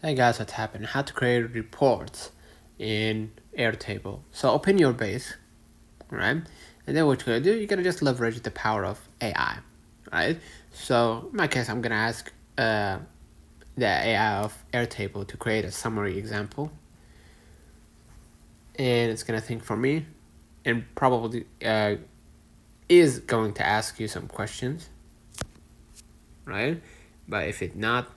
Hey guys, what's happening? How to create reports in Airtable. So open your base, right? And then what you're gonna do, you're gonna just leverage the power of AI, right? So in my case, I'm gonna ask the AI of Airtable to create a summary example, and it's gonna think for me, and probably is going to ask you some questions, right? But if it not,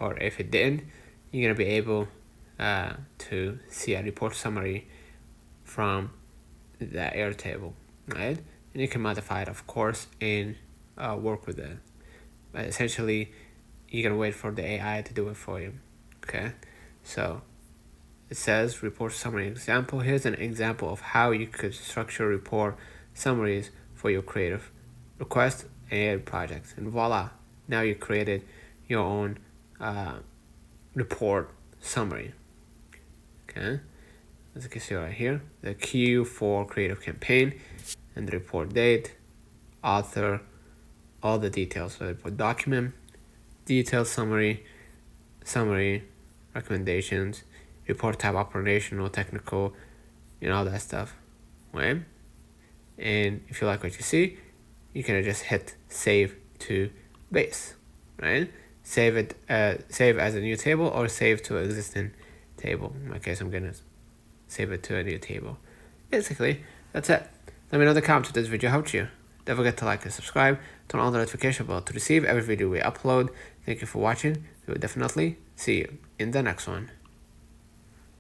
or if it didn't, you're gonna be able to see a report summary from the Airtable, right? And you can modify it, of course, and work with it. But essentially, you can wait for the AI to do it for you. Okay, so it says report summary example. Here's an example of how you could structure report summaries for your creative request and projects. And voila, now you created your own report summary. Okay, as you can see right here, the queue for creative campaign and the report date, author, all the details. So the report document, detailed summary, recommendations, report type, operational, technical, all that stuff, right? And if you like what you see, you can just hit save to base, right? Save it, save as a new table or save to an existing table. In my case, I'm gonna save it to a new table. Basically, that's it. Let me know in the comments if this video helped you. Don't forget to like and subscribe, turn on the notification bell to receive every video we upload. Thank you for watching. We will definitely see you in the next one.